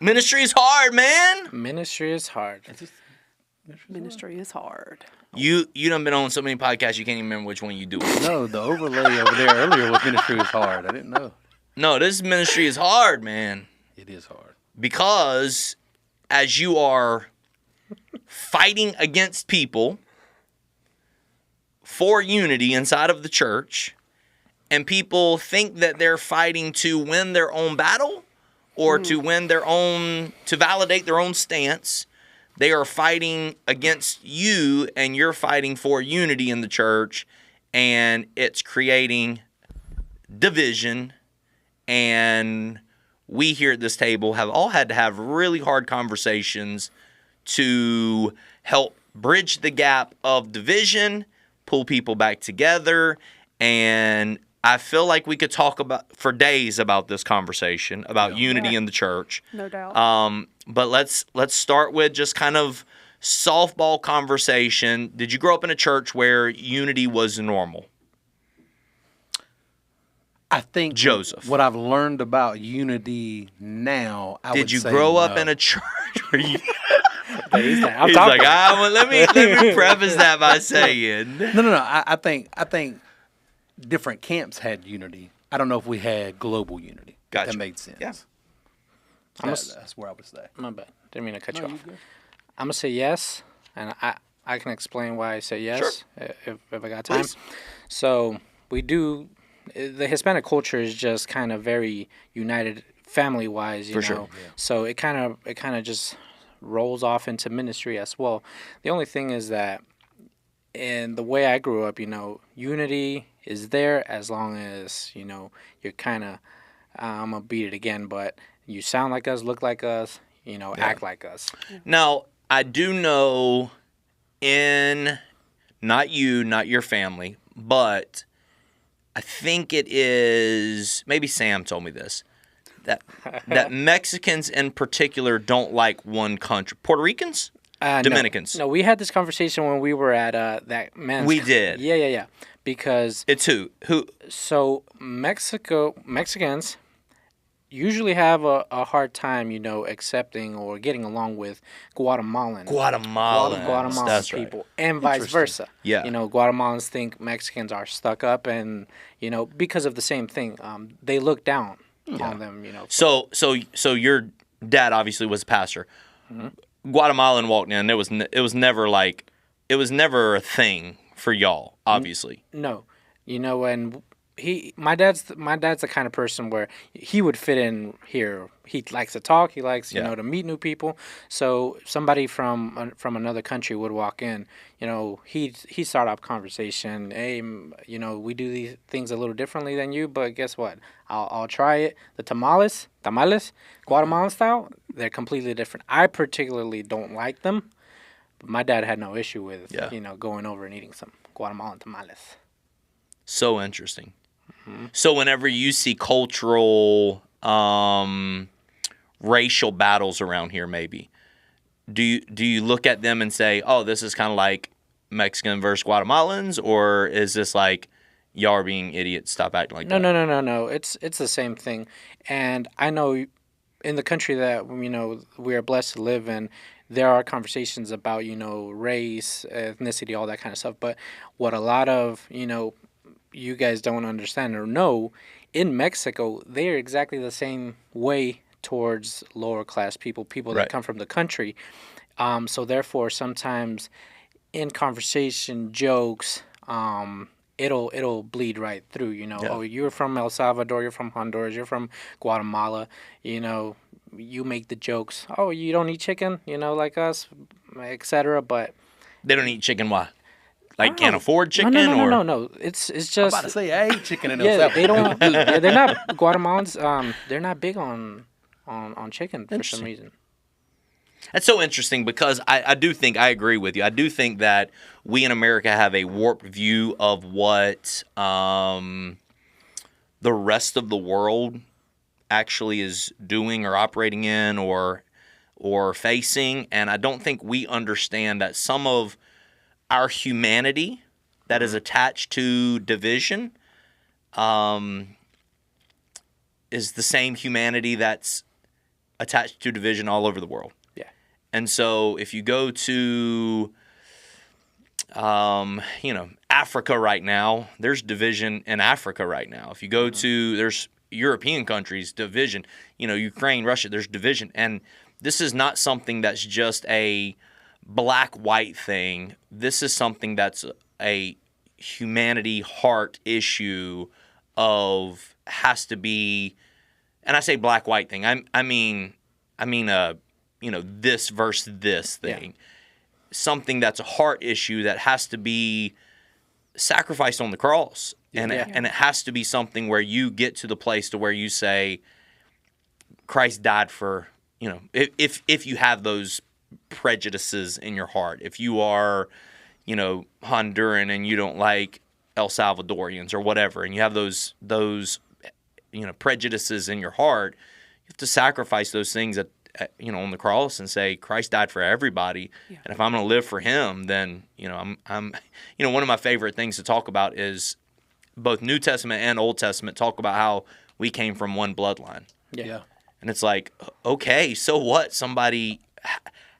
Ministry is hard, man. Ministry is hard. Ministry is hard. You done been on so many podcasts you can't even remember which one you do. No, the overlay over there earlier was ministry is hard. I didn't know. No, this ministry is hard, man. It is hard. Because as you are fighting against people for unity inside of the church, and people think that they're fighting to win their own battle or to validate their own stance, they are fighting against you, and you're fighting for unity in the church, and it's creating division. And we here at this table have all had to have really hard conversations to help bridge the gap of division, pull people back together, and I feel like we could talk for days about this conversation, about unity in the church. No doubt. But let's start with just kind of softball conversation. Did you grow up in a church where unity was normal? I think Joseph, what I've learned about unity now, I would say did you grow up in a church where you... He's like, let me preface that by saying... No. I think different camps had unity. I don't know if we had global unity. Gotcha. That made sense. Yeah. That's where I would say. My bad. Didn't mean to cut you off. Good. I'm going to say yes, and I can explain why I say yes if I got time. Please. So we do... The Hispanic culture is just kind of very united family-wise, you know. Sure. Yeah. So it kind of just rolls off into ministry as well. The only thing is that in the way I grew up, you know, unity is there as long as, you know, you're kind of, I'm going to beat it again, but you sound like us, look like us, you know, act like us. Now, I do know not you, not your family, but I think it is, maybe Sam told me this, that Mexicans in particular don't like one country. Puerto Ricans? Dominicans? No, we had this conversation when we were at that men's. We did. Yeah. Because it's who? So Mexicans usually have a hard time, you know, accepting or getting along with Guatemalans That's people, right. and vice versa. Yeah. You know, Guatemalans think Mexicans are stuck up, and, you know, because of the same thing, they look down on them, you know. So your dad obviously was a pastor. Mm-hmm. Guatemalan walked in. It was never a thing for y'all, obviously. No. You know, and my dad's the kind of person where he would fit in here. He likes to talk. He likes, you know, to meet new people. So somebody from another country would walk in. You know, he'd start off conversation. Hey, you know, we do these things a little differently than you, but guess what? I'll try it. The tamales, Guatemalan style, they're completely different. I particularly don't like them, but my dad had no issue with, you know, going over and eating some Guatemalan tamales. So interesting. Mm-hmm. So whenever you see cultural, racial battles around here, maybe, do you look at them and say, oh, this is kind of like Mexican versus Guatemalans, or is this like, y'all are being idiots, stop acting like that? No. It's the same thing. And I know in the country that, you know, we are blessed to live in, there are conversations about, you know, race, ethnicity, all that kind of stuff. But what a lot of, you know, you guys don't understand or know, in Mexico, they're exactly the same way towards lower class people that come from the country. So therefore, sometimes in conversation, jokes, it'll bleed right through, you know. Yeah. Oh, you're from El Salvador, you're from Honduras, you're from Guatemala, you know, you make the jokes. Oh, you don't eat chicken, you know, like us, etc. But they don't eat chicken. Why? Like can't afford chicken? No. It's just. I'm about to say I ate chicken in El Salvador. They don't. They're not Guatemalans. They're not big on chicken for some reason. That's so interesting because I do think, I agree with you. I do think that we in America have a warped view of what the rest of the world actually is doing or operating in or facing. And I don't think we understand that some of our humanity that is attached to division is the same humanity that's attached to division all over the world. Yeah. And so if you go to, Africa right now, there's division in Africa right now. If you go to, there's European countries, division, Ukraine, Russia, there's division. And this is not something that's just a black-white thing. This is something that's a humanity heart issue of has to be, and I say black-white thing. I mean, this versus this thing. Yeah. Something that's a heart issue that has to be sacrificed on the cross. And it has to be something where you get to the place to where you say, Christ died for, if you have those prejudices in your heart, if you are, Honduran and you don't like El Salvadorians or whatever, and you have those prejudices in your heart, you have to sacrifice those things on the cross and say Christ died for everybody. Yeah. And if I'm going to live for him, then, I'm one of my favorite things to talk about is both New Testament and Old Testament talk about how we came from one bloodline. Yeah. And it's like, okay, so what?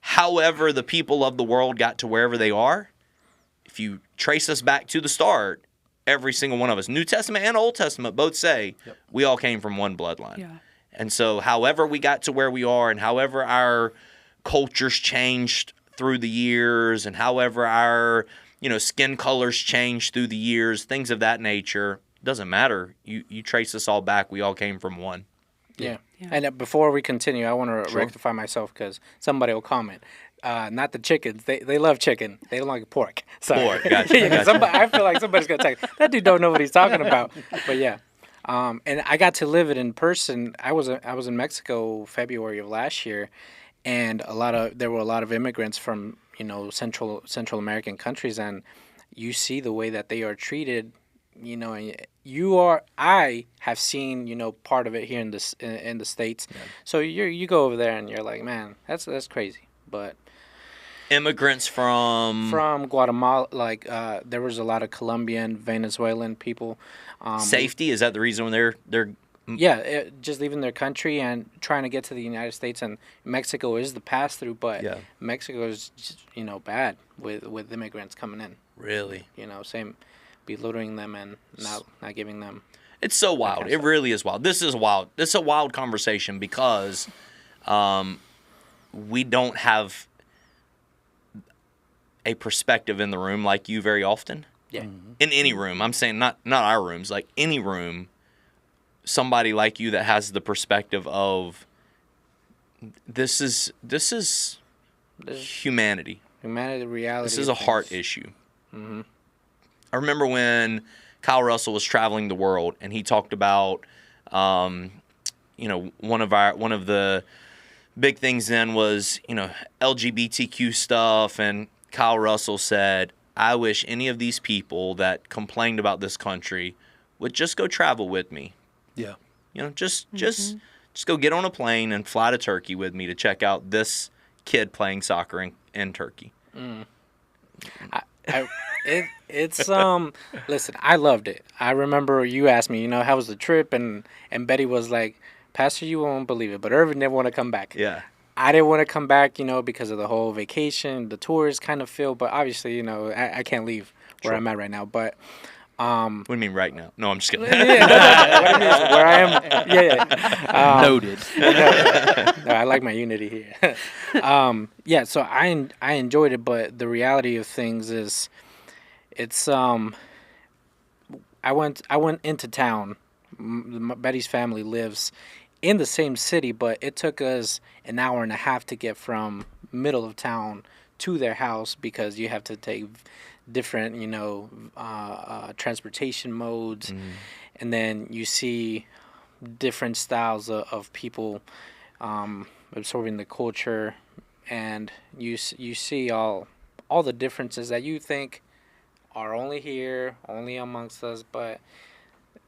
However the people of the world got to wherever they are, if you trace us back to the start, every single one of us, New Testament and Old Testament, both say we all came from one bloodline. Yeah. And so however we got to where we are and however our cultures changed through the years and however our, skin colors changed through the years, things of that nature, doesn't matter. You trace us all back. We all came from one. Yeah. And before we continue, I want to rectify myself because somebody will comment. Not the chickens. They love chicken. They don't like pork. Sorry. Pork, gotcha. I feel like somebody's going to text. That dude don't know what he's talking about. But yeah. And I got to live it in person. I was in Mexico February of last year, and there were a lot of immigrants from Central American countries, and you see the way that they are treated. And I have seen part of it here in the States. Yeah. So you go over there and you're like, man, that's crazy. But immigrants from Guatemala, there was a lot of Colombian, Venezuelan people. Safety, is that the reason when they're just leaving their country and trying to get to the United States, and Mexico is the pass through, but Mexico is just, bad with immigrants coming in. Really? Same, belittling them and not giving them. It's so wild. It really is wild. This is wild. This is a wild conversation because we don't have a perspective in the room like you very often. Yeah. In any room. I'm saying not our rooms, like any room, somebody like you that has the perspective of this is humanity. Humanity, reality. This is a heart issue. Mm-hmm. I remember when Kyle Russell was traveling the world and he talked about one of the big things then was, LGBTQ stuff, and Kyle Russell said, I wish any of these people that complained about this country would just go travel with me. Yeah. Just go get on a plane and fly to Turkey with me to check out this kid playing soccer in Turkey. Mm. Listen, I loved it. I remember you asked me, how was the trip? And Betty was like, Pastor, you won't believe it, but Irvin didn't want to come back. Yeah. I didn't want to come back, because of the whole vacation, the tours kind of feel, but obviously, I can't leave where I'm at right now. But what do you mean right now? No, I'm just kidding. What I mean is where I am. Yeah. Noted. No, I like my unity here. So I enjoyed it, but the reality of things is, it's I went into town. Betty's family lives in the same city, but it took us an hour and a half to get from middle of town to their house because you have to take different, transportation modes, and then you see different styles of people absorbing the culture, and you see all the differences that you think are only here, only amongst us, but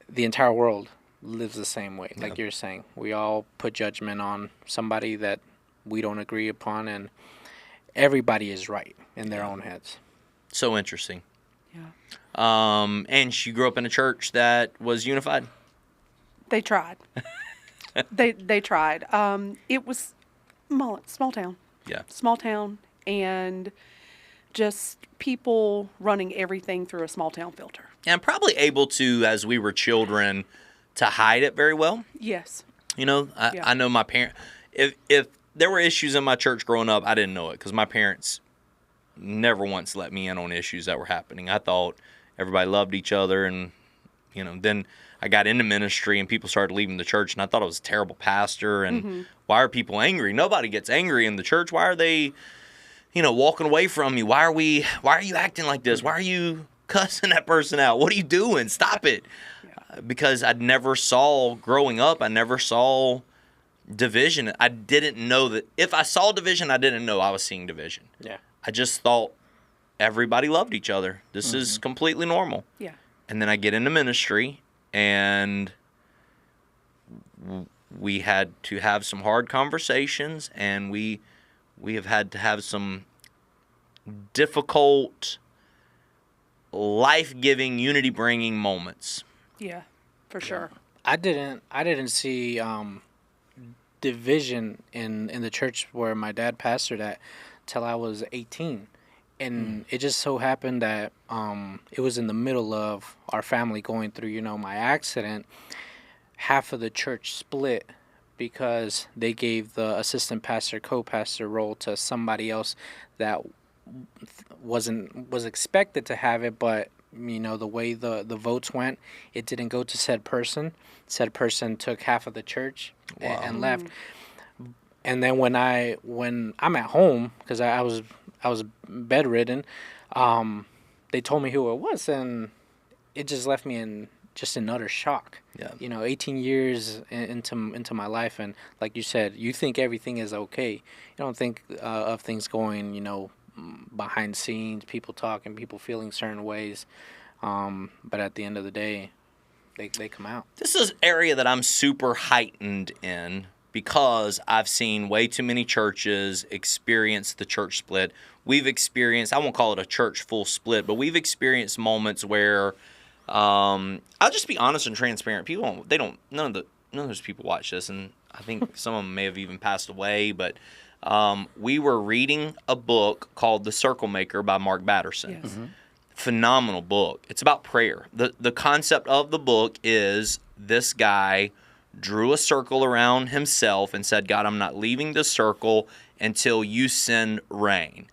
the entire world lives the same way. Like you're saying, we all put judgment on somebody that we don't agree upon, and everybody is right in their own heads. So interesting. Yeah. And you grew up in a church that was unified? They tried. They tried. It was small town. Yeah. Small town, and just people running everything through a small town filter. And probably able to, as we were children, to hide it very well. Yes. You know, Yeah. I know my parents, if there were issues in my church growing up, I didn't know it because my parents never once let me in on issues that were happening. I thought everybody loved each other, and, you know, then I got into ministry and people started leaving the church, and I thought I was a terrible pastor, and why are people angry? Nobody gets angry in the church. Why are they, you know, walking away from me? Why are you acting like this? Why are you cussing that person out? What are you doing? Stop it. Because I never saw, growing up, I never saw division. I didn't know that. If I saw division, I didn't know I was seeing division. Yeah. I just thought everybody loved each other. This is completely normal. Yeah. And then I get into ministry, and we had to have some hard conversations, and we have had to have some difficult, life-giving, unity-bringing moments. Yeah. For sure. I didn't see division in the church where my dad pastored at till I was 18. And it just so happened that it was in the middle of our family going through, you know, my accident. Half of the church split because they gave the assistant pastor, co-pastor role to somebody else that was expected to have it, but you know, the way the votes went, it didn't go to said person. Said person took half of the church and left. And then when I'm at home, because I was bedridden, they told me who it was, and it just left me in utter shock. Yeah. You know, 18 years into my life, and like you said, you think everything is okay. You don't think of things going, you know, behind the scenes, people talking, people feeling certain ways, but at the end of the day, they come out. This is an area that I'm super heightened in because I've seen way too many churches experience the church split. We've experienced, I won't call it a church full split, but we've experienced moments where, I'll just be honest and transparent. None of those people watch this, and I think some of them may have even passed away, but we were reading a book called The Circle Maker by Mark Batterson. Yes. Phenomenal book. It's about prayer. The concept of the book is this guy drew a circle around himself and said, God, I'm not leaving this circle until you send rain.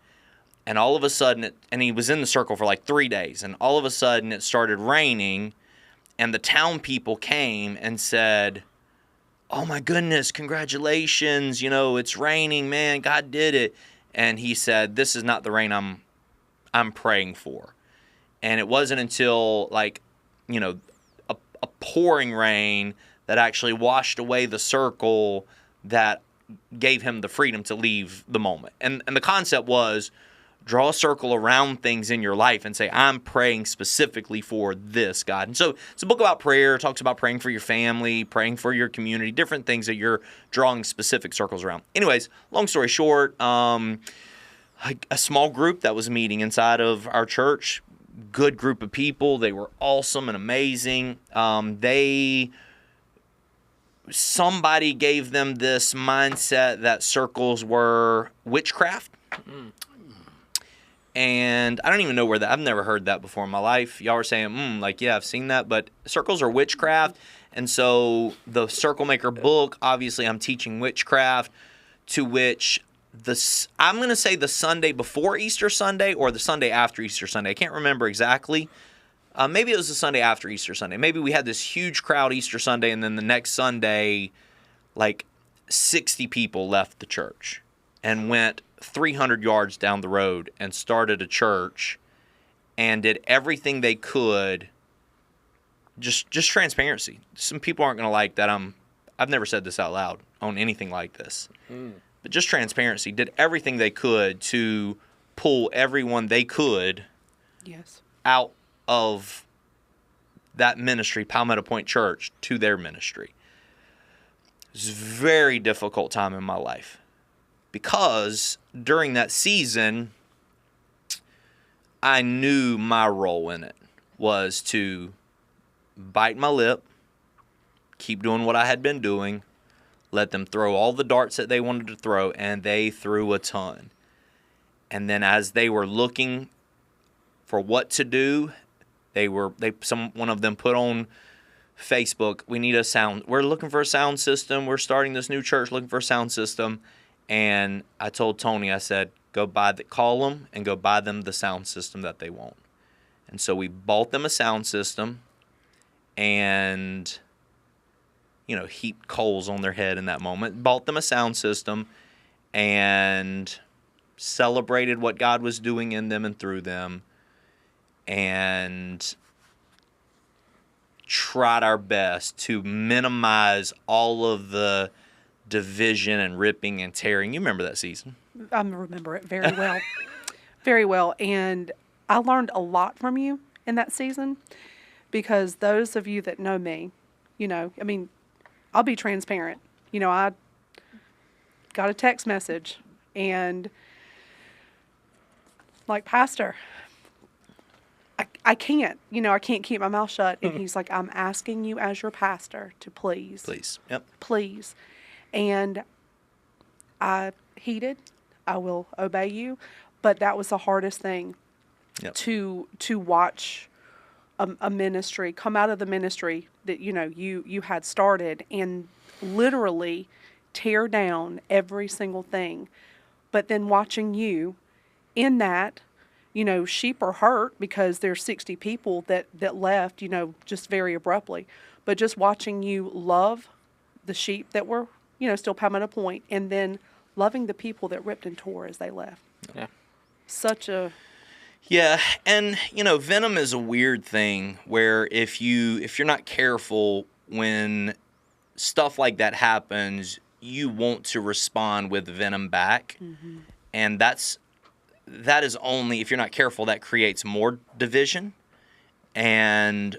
And all of a sudden, and he was in the circle for like 3 days, and all of a sudden it started raining, and the town people came and said, oh my goodness, congratulations, you know, it's raining, man, God did it. And he said, this is not the rain I'm praying for. And it wasn't until, like, you know, a pouring rain that actually washed away the circle that gave him the freedom to leave the moment. And the concept was, draw a circle around things in your life and say, I'm praying specifically for this, God. And so it's a book about prayer. It talks about praying for your family, praying for your community, different things that you're drawing specific circles around. Anyways, long story short, a small group that was meeting inside of our church, good group of people. They were awesome and amazing. Somebody gave them this mindset that circles were witchcraft. And I don't even know where I've never heard that before in my life. Y'all were saying, like, yeah, I've seen that, but circles are witchcraft. And so the Circle Maker book, obviously I'm teaching witchcraft, to which I'm going to say the Sunday before Easter Sunday or the Sunday after Easter Sunday. I can't remember exactly. Maybe it was the Sunday after Easter Sunday. Maybe we had this huge crowd Easter Sunday, and then the next Sunday, like 60 people left the church and went 300 yards down the road and started a church and did everything they could. Just transparency. Some people aren't going to like that I've never said this out loud on anything like this. But just transparency. Did everything they could to pull everyone they could out of that ministry, Palmetto Pointe Church, to their ministry. It was a very difficult time in my life because during that season, I knew my role in it was to bite my lip, keep doing what I had been doing, let them throw all the darts that they wanted to throw, and they threw a ton. And then as they were looking for what to do, one of them put on Facebook, we need a sound. We're looking for a sound system. We're starting this new church looking for a sound system. And I told Tony, I said, call them and go buy them the sound system that they want. And so we bought them a sound system and, heaped coals on their head in that moment. Bought them a sound system and celebrated what God was doing in them and through them. And tried our best to minimize all of the division and ripping and tearing. You remember that season? I remember it very well. Very well. And I learned a lot from you in that season, because those of you that know me, I'll be transparent. I got a text message and like, Pastor, I can't, I can't keep my mouth shut. And he's like, I'm asking you as your pastor to please. Please. Yep. Please. And I heeded. I will obey you. But that was the hardest thing. Yep. To watch a ministry come out of the ministry that you had started and literally tear down every single thing. But then watching you in that, sheep are hurt because there's 60 people that left, just very abruptly. But just watching you love the sheep that were, still Palmetto Pointe, and then loving the people that ripped and tore as they left. Yeah. Yeah, and venom is a weird thing where if you're not careful when stuff like that happens, you want to respond with venom back. Mm-hmm. And that is only, if you're not careful, that creates more division. And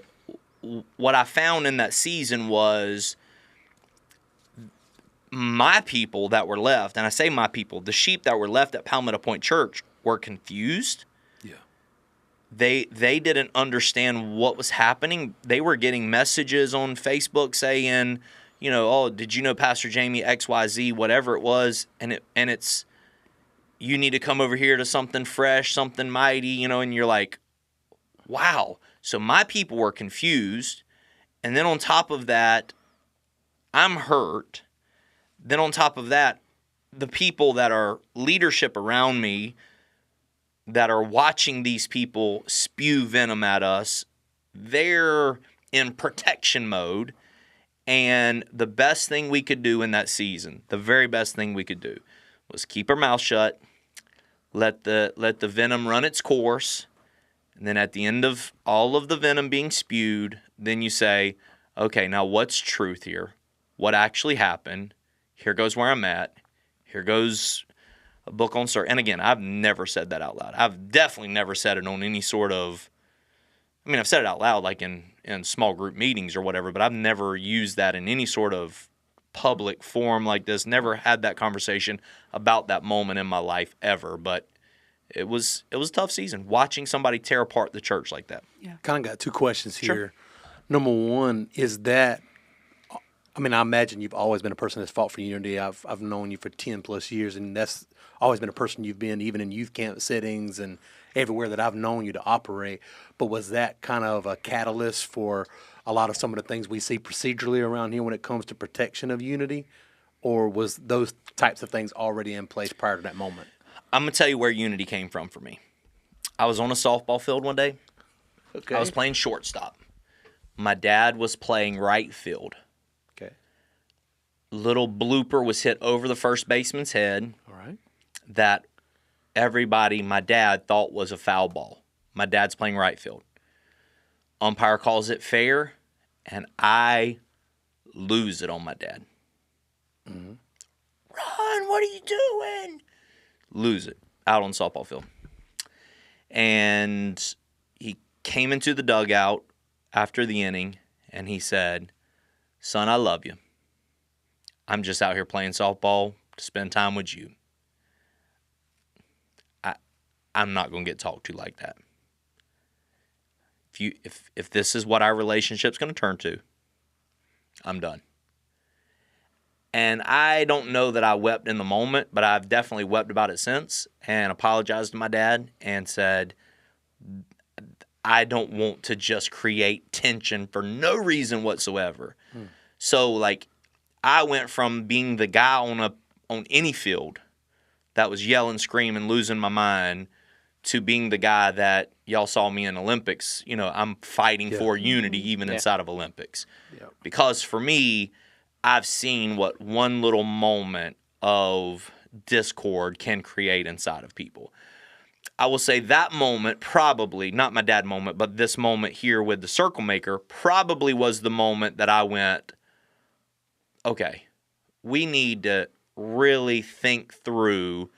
what I found in that season was my people that were left, and I say my people, the sheep that were left at Palmetto Pointe Church were confused. Yeah. They didn't understand what was happening. They were getting messages on Facebook saying, oh, did you know Pastor Jamie XYZ, whatever it was, and it's, you need to come over here to something fresh, something mighty, and you're like, wow. So my people were confused. And then on top of that, I'm hurt. Then on top of that, the people that are leadership around me that are watching these people spew venom at us, they're in protection mode. And the best thing we could do in that season, the very best thing we could do, was keep our mouth shut, let the venom run its course, and then at the end of all of the venom being spewed, then you say, okay, now what's truth here? What actually happened? Here goes where I'm at. Here goes a book on search. And again, I've never said that out loud. I've definitely never said it on any sort of, I've said it out loud like in small group meetings or whatever, but I've never used that in any sort of public forum like this. Never had that conversation about that moment in my life ever. But it was a tough season watching somebody tear apart the church like that. Yeah. Kind of got two questions here. Sure. Number one is that, I imagine you've always been a person that's fought for unity. I've known you for 10 plus years, and that's always been a person you've been even in youth camp settings and everywhere that I've known you to operate. But was that kind of a catalyst for a lot of some of the things we see procedurally around here when it comes to protection of unity? Or was those types of things already in place prior to that moment? I'm going to tell you where unity came from for me. I was on a softball field one day. Okay. I was playing shortstop. My dad was playing right field. Okay. Little blooper was hit over the first baseman's head. All right. That everybody, my dad, thought was a foul ball. My dad's playing right field. Umpire calls it fair, and I lose it on my dad. Mm-hmm. Ron, what are you doing? Lose it out on the softball field. And he came into the dugout after the inning, and he said, son, I love you. I'm just out here playing softball to spend time with you. I'm not going to get talked to like that. If this is what our relationship's going to turn to, I'm done. And I don't know that I wept in the moment, but I've definitely wept about it since and apologized to my dad and said, I don't want to just create tension for no reason whatsoever. So, like, I went from being the guy on any field that was yelling, screaming, losing my mind, to being the guy that y'all saw me in Olympics. You know, I'm fighting for unity even inside of Olympics. Yeah. Because for me, I've seen what one little moment of discord can create inside of people. I will say that moment probably, not my dad moment, but this moment here with the circle maker probably was the moment that I went, okay, we need to really think through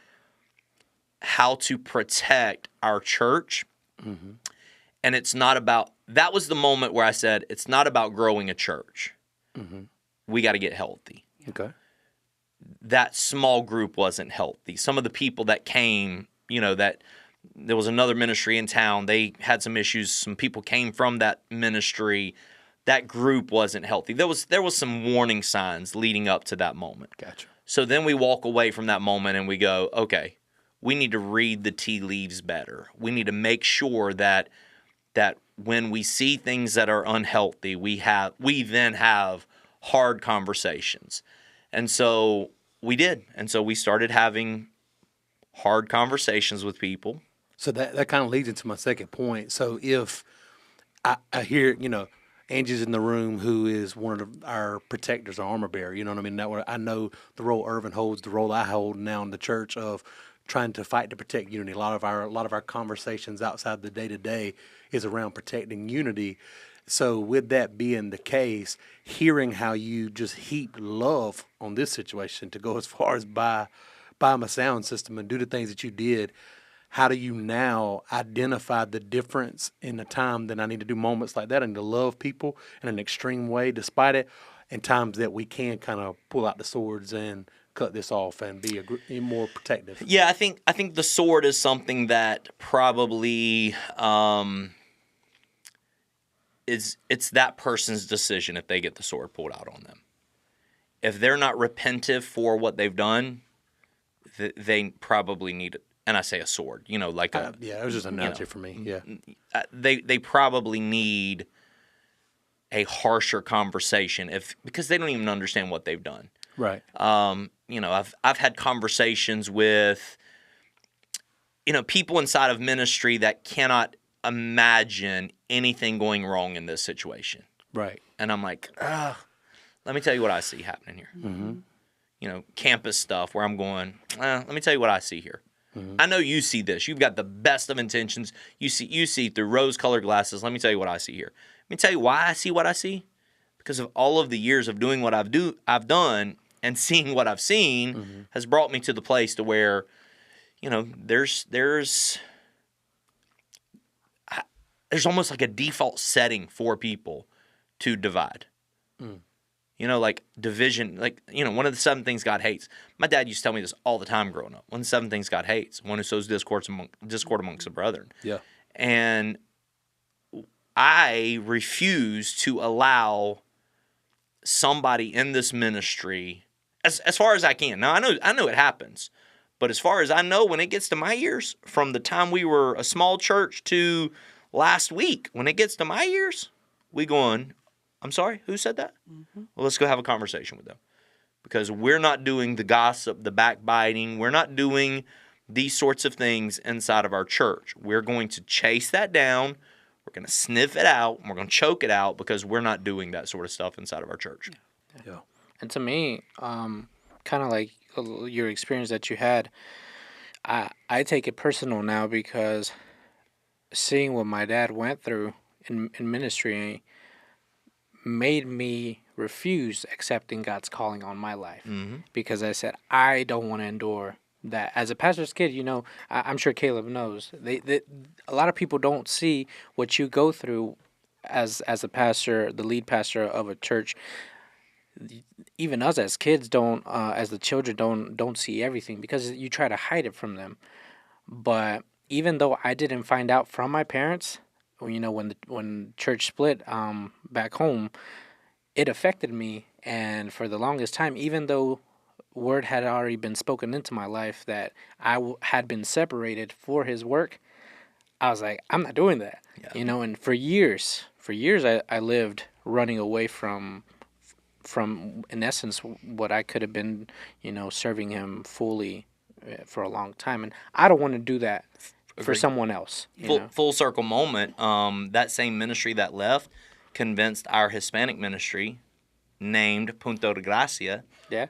how to protect our church. And it's not about, that was the moment where I said, it's not about growing a church. We got to get healthy. Okay. That small group wasn't healthy. Some of the people that came, you know, that there was another ministry in town. They had some issues. Some people came from that ministry. That group wasn't healthy. There was some warning signs leading up to that moment. Gotcha. So then we walk away from that moment and we go, okay, we need to read the tea leaves better. We need to make sure that when we see things that are unhealthy, we then have hard conversations. And so we did. And so we started having hard conversations with people. So that kind of leads into my second point. So if I hear, Angie's in the room, who is one of our protectors, our armor bearer, you know what I mean? That way I know the role Irvin holds, the role I hold now in the church of trying to fight to protect unity. A lot of our conversations outside the day-to-day is around protecting unity. So with that being the case, hearing how you just heaped love on this situation to go as far as buy my sound system and do the things that you did, how do you now identify the difference in the time that I need to do moments like that and to love people in an extreme way despite it, and times that we can kind of pull out the swords and cut this off and be more protective? Yeah, I think the sword is something that probably it's that person's decision if they get the sword pulled out on them. If they're not repentive for what they've done, they probably need it. And I say a sword, like a yeah, it was just an analogy for me. Yeah, they probably need a harsher conversation because they don't even understand what they've done. right. I've had conversations with people inside of ministry that cannot imagine anything going wrong in this situation. Right. And I'm like, let me tell you what I see happening here. Mm-hmm. Campus stuff where I'm going, let me tell you what I see here. Mm-hmm. I know you see this. You've got the best of intentions. You see through rose-colored glasses. Let me tell you what I see here. Let me tell you why I see what I see. Because of all of the years of doing what I've done and seeing what I've seen has brought me to the place to where, there's almost like a default setting for people to divide. Like division, one of the 7 things God hates. My dad used to tell me this all the time growing up. One of the 7 things God hates, one who sows discord amongst the brethren. Yeah. And I refuse to allow somebody in this ministry, as far as I can. Now, I know it happens. But as far as I know, when it gets to my ears, from the time we were a small church to last week, when it gets to my ears, we going, I'm sorry, who said that? Well, let's go have a conversation with them. Because we're not doing the gossip, the backbiting. We're not doing these sorts of things inside of our church. We're going to chase that down. We're going to sniff it out. And we're going to choke it out because we're not doing that sort of stuff inside of our church. Yeah. And to me, kind of like your experience that you had, I take it personal now because seeing what my dad went through in ministry made me refuse accepting God's calling on my life. Because I said, I don't want to endure that. As a pastor's kid, I'm sure Caleb knows, a lot of people don't see what you go through as a pastor, the lead pastor of a church. Even us as kids don't, as the children don't see everything because you try to hide it from them. But even though I didn't find out from my parents, when church split back home, it affected me And for the longest time, even though word had already been spoken into my life that had been separated for his work, I was like, I'm not doing that. Yeah. You know, and for years I lived running away from in essence what I could have been, you know, serving him fully for a long time, and I don't want to do that for Agreed. someone else. You know? Full circle moment. That same ministry that left convinced our Hispanic ministry, named Punto de Gracia, Yeah.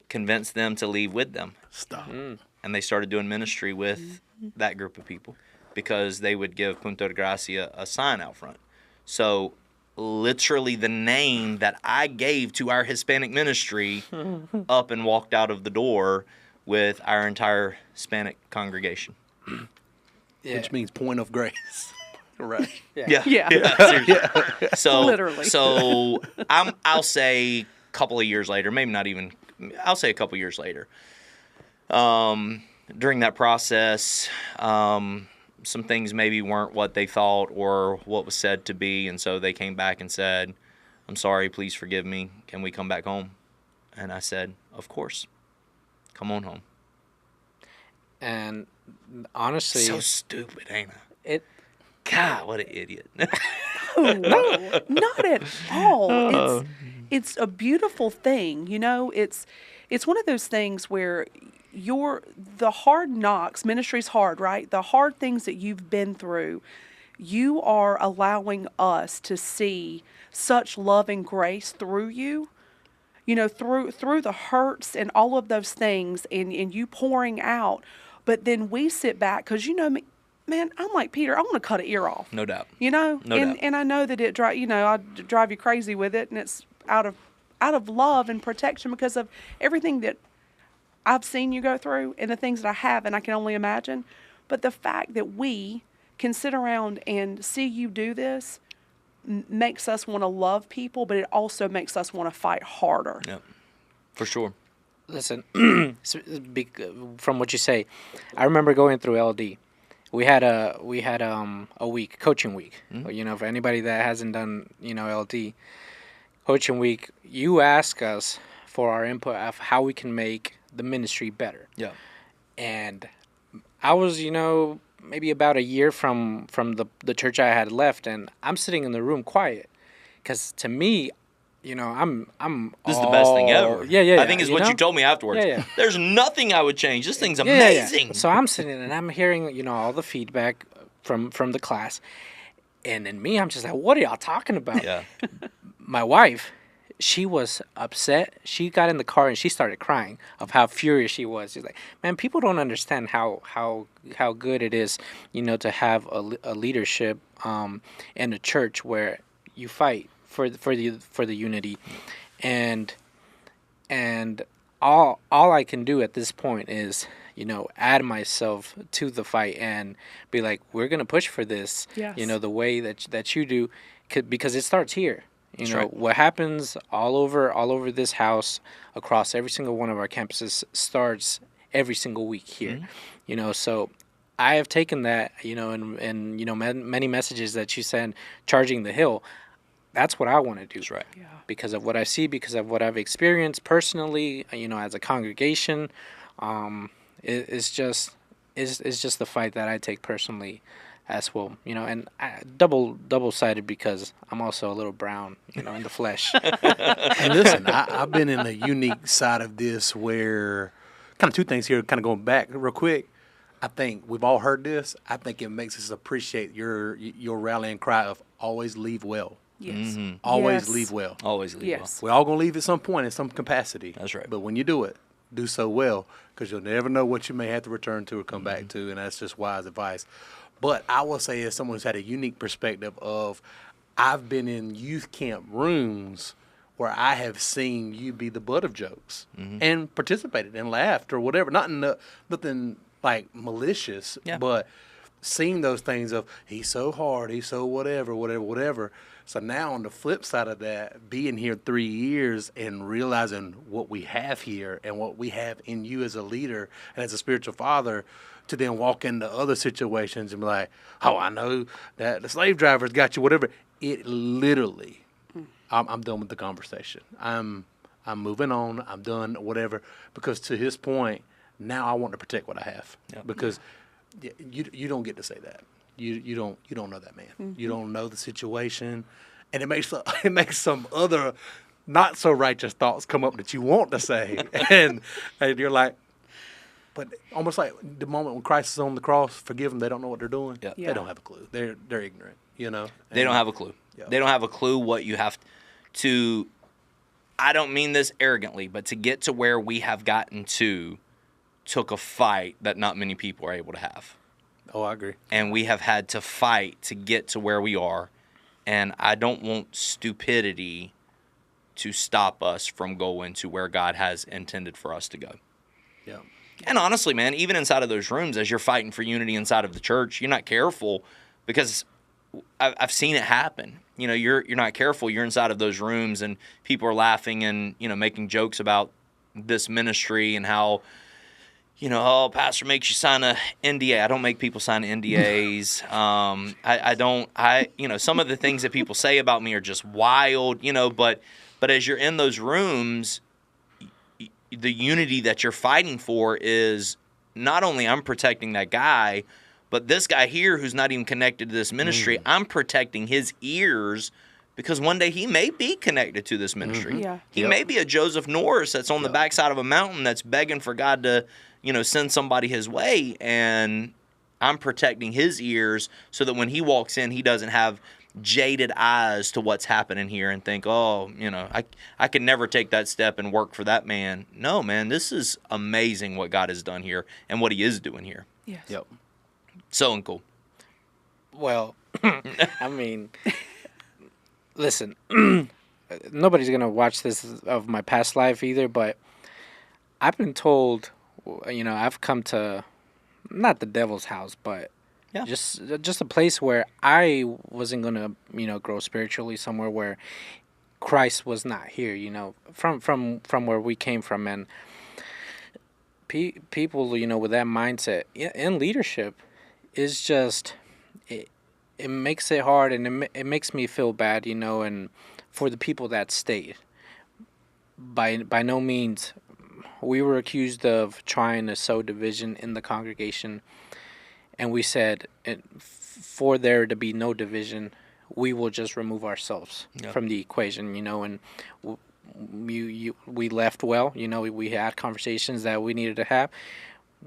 convinced them to leave with them. Stop. And they started doing ministry with that group of people because they would give Punto de Gracia a sign out front. So literally the name that I gave to our Hispanic ministry up and walked out of the door with our entire Hispanic congregation. Yeah. Which means point of grace. Right. Yeah. Seriously. So Literally. So I'll say a couple of years later, maybe not even. I'll say a couple years later. During that process, some things maybe weren't what they thought or what was said to be, and so they came back and said, "I'm sorry, please forgive me. Can we come back home?" And I said, "Of course. Come on home." And honestly, So stupid, ain't I? it God, what an idiot. No, not at all. It's a beautiful thing, you know. It's one of those things where the hard knocks, ministry's hard, right? The hard things that you've been through, you are allowing us to see such love and grace through you. You know, through the hurts and all of those things, and you pouring out. But then we sit back because, you know, man, I'm like Peter. I want to cut an ear off. No doubt. You know, No doubt. and I know that I drive you crazy with it, and it's out of love and protection because of everything that I've seen you go through and the things that I have, and I can only imagine. But the fact that we can sit around and see you do this makes us want to love people, but it also makes us want to fight harder. Yep. For sure. listen, from what you say, I remember going through LD. We had a week, coaching week. Mm-hmm. You know, for anybody that hasn't done, LD coaching week, you ask us for our input of how we can make the ministry better. Yeah. And I was, maybe about a year from the church I had left, and I'm sitting in the room quiet, because to me, I'm. This is the best thing ever. Yeah. I think is what you told me afterwards. Yeah. There's nothing I would change. This thing's Yeah. amazing. So I'm sitting and I'm hearing, all the feedback from the class, and then me, I'm just like, what are y'all talking about? Yeah. My wife, she was upset. She got in the car and she started crying of how furious she was. She's like, man, people don't understand how good it is, to have a leadership in a church where you fight for the unity, and all I can do at this point is, add myself to the fight and be like, we're gonna push for this, Yes. the way that you do, because it starts here. That's right. What happens all over this house, across every single one of our campuses, starts every single week here. Mm-hmm. So I have taken that, and many messages that you send, charging the hill. That's what I want to do. That's right. Yeah. Because of what I see, because of what I've experienced personally, as a congregation, it's just the fight that I take personally as well, and double-sided, because I'm also a little brown, in the flesh. And listen, I've been in a unique side of this where, kind of two things here, kind of going back real quick. I think we've all heard this. I think it makes us appreciate your rallying cry of always leave well. Yes. Mm-hmm. Always Yes. leave well. Always leave Yes. We're all going to leave at some point in some capacity. That's right. But when you do it, do so well, because you'll never know what you may have to return to or come back to, and that's just wise advice. But I will say, as someone who's had a unique perspective of, I've been in youth camp rooms where I have seen you be the butt of jokes and participated and laughed or whatever. Nothing like malicious, Yeah. but seeing those things of, he's so hard, he's so whatever. So now on the flip side of that, being here 3 years and realizing what we have here and what we have in you as a leader and as a spiritual father, to then walk into other situations and be like, oh, I know that the slave driver's got you, whatever. It literally, I'm done with the conversation. I'm I'm moving on. I'm done. Whatever. Because to his point, now I want to protect what I have. Yep. Because you don't get to say that. You don't know that man. Mm-hmm. You don't know the situation, and it makes some other not so righteous thoughts come up that you want to say, and you're like, but almost like the moment when Christ is on the cross, forgive them. They don't know what they're doing. Yeah. Yeah. They don't have a clue. They're ignorant. You know. They don't have a clue. Yeah. They don't have a clue what you have to. I don't mean this arrogantly, but to get to where we have gotten to took a fight that not many people are able to have. Oh, I agree. And we have had to fight to get to where we are. And I don't want stupidity to stop us from going to where God has intended for us to go. Yeah. And honestly, man, even inside of those rooms, as you're fighting for unity inside of the church, you're not careful, because I've seen it happen. You know, you're not careful. You're inside of those rooms and people are laughing and, you know, making jokes about this ministry and how, you know, oh, pastor makes you sign a NDA. I don't make people sign NDAs. You know, some of the things that people say about me are just wild, you know, but as you're in those rooms, the unity that you're fighting for is not only I'm protecting that guy, but this guy here who's not even connected to this ministry, I'm protecting his ears, because one day he may be connected to this ministry. Yeah. He may be a Joseph Norris that's on the backside of a mountain that's begging for God to, you know, send somebody his way, and I'm protecting his ears so that when he walks in, he doesn't have jaded eyes to what's happening here and think, oh, you know, I could never take that step and work for that man. No, man, this is amazing what God has done here and what he is doing here. Yes. Yep. So cool. Well, I mean, listen, nobody's going to watch this of my past life either, but I've been told, you know, I've come to not the devil's house, but Yeah. just a place where I wasn't going to, you know, grow spiritually, somewhere where Christ was not here, you know, from where we came from. And people, you know, with that mindset in leadership is just, it makes it hard, and it makes me feel bad, you know, and for the people that stayed. By no means, we were accused of trying to sow division in the congregation, and we said, for there to be no division, we will just remove ourselves from the equation, you know, and we left well, you know, we had conversations that we needed to have,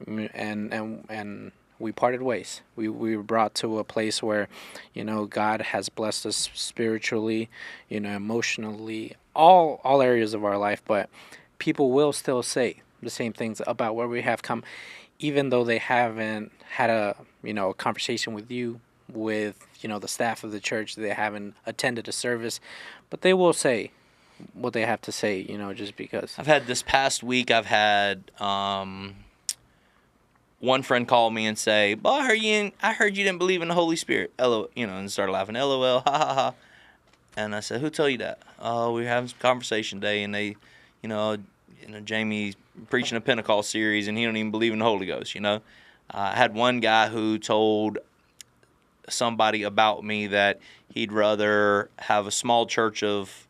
and we parted ways. We were brought to a place where, you know, God has blessed us spiritually, you know, emotionally, all areas of our life, but people will still say the same things about where we have come, even though they haven't had a, you know, a conversation with you, with, you know, the staff of the church. They haven't attended a service, but they will say what they have to say, you know, just because. I've had this past week, I've had one friend call me and say, "Boy, I heard you didn't believe in the Holy Spirit." LOL, you know, and started laughing. LOL, ha ha ha. And I said, "Who told you that?" "Oh, we were having some conversation today, and they, you know, Jamie's preaching a Pentecost series, and he don't even believe in the Holy Ghost." You know, I had one guy who told somebody about me that he'd rather have a small church of,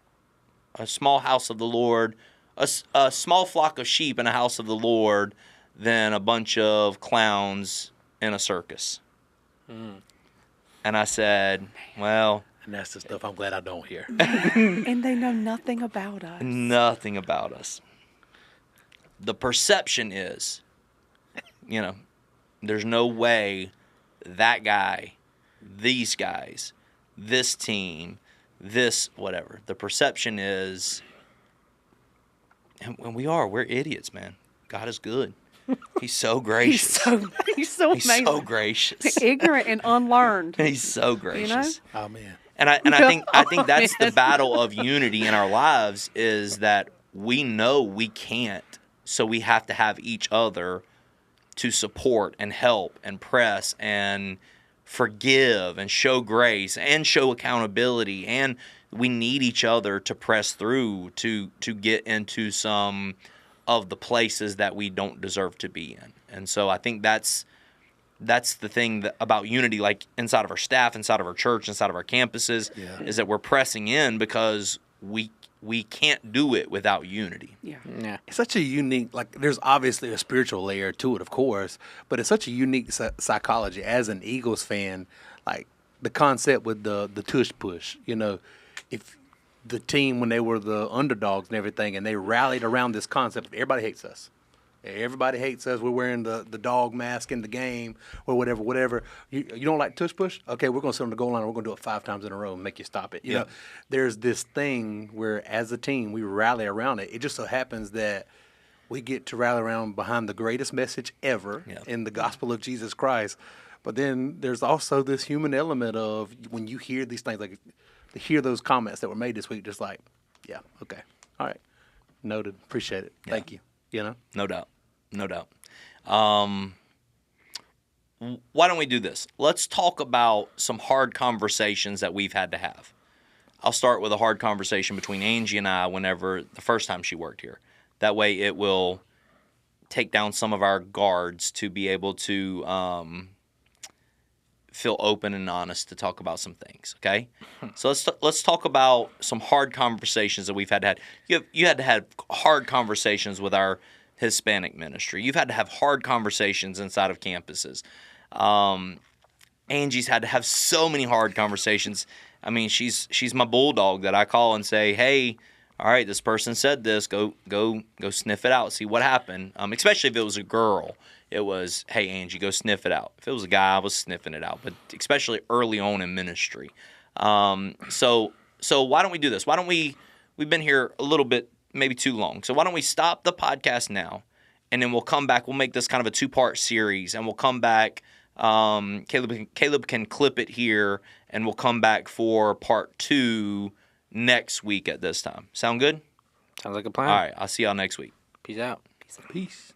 a small house of the Lord, a small flock of sheep in a house of the Lord, than a bunch of clowns in a circus. And I said, well, And that's the stuff I'm glad I don't hear. And they know nothing about us. nothing about us. The perception is, you know, there's no way that guy, these guys, this team, this whatever. The perception is, and we're idiots, man. God is good. He's so gracious. He's so He's amazing. so gracious. Ignorant and unlearned. He's so gracious. Oh, man. And I think that's the battle of unity in our lives, is that we know we can't, so we have to have each other to support and help and press and forgive and show grace and show accountability, and we need each other to press through to get into some of the places that we don't deserve to be in. And so I think that's the thing about unity, like inside of our staff, inside of our church, inside of our campuses, is that we're pressing in because we we can't do it without unity. Yeah. Yeah. It's such a unique, like, there's obviously a spiritual layer to it, of course, but it's such a unique psychology. As an Eagles fan, like, the concept with the tush push, you know, if the team, when they were the underdogs and everything, and they rallied around this concept, everybody hates us. Everybody hates us. We're wearing the dog mask in the game or whatever. You don't like tush push? Okay, we're going to sit on the goal line and we're going to do it 5 times in a row and make you stop it. You know, there's this thing where as a team we rally around it. It just so happens that we get to rally around behind the greatest message ever in the gospel of Jesus Christ. But then there's also this human element of when you hear these things, like to hear those comments that were made this week, just like, yeah, okay, all right, noted, appreciate it, thank you, you know? No doubt. Why don't we do this? Let's talk about some hard conversations that we've had to have. I'll start with a hard conversation between Angie and I whenever the first time she worked here. That way it will take down some of our guards to be able to feel open and honest to talk about some things, okay? So let's talk about some hard conversations that we've had to have. You had to have hard conversations with our Hispanic ministry. You've had to have hard conversations inside of campuses. Angie's had to have so many hard conversations. I mean, she's my bulldog that I call and say, hey, all right, this person said this. Go sniff it out. See what happened. Especially if it was a girl. It was, hey, Angie, go sniff it out. If it was a guy, I was sniffing it out. But especially early on in ministry. So why don't we do this? Why don't we've been here a little bit, maybe too long. So why don't we stop the podcast now, and then we'll come back. We'll make this kind of a 2-part series, and we'll come back. Caleb can clip it here, and we'll come back for part 2 next week at this time. Sound good? Sounds like a plan. All right. I'll see y'all next week. Peace out. Peace.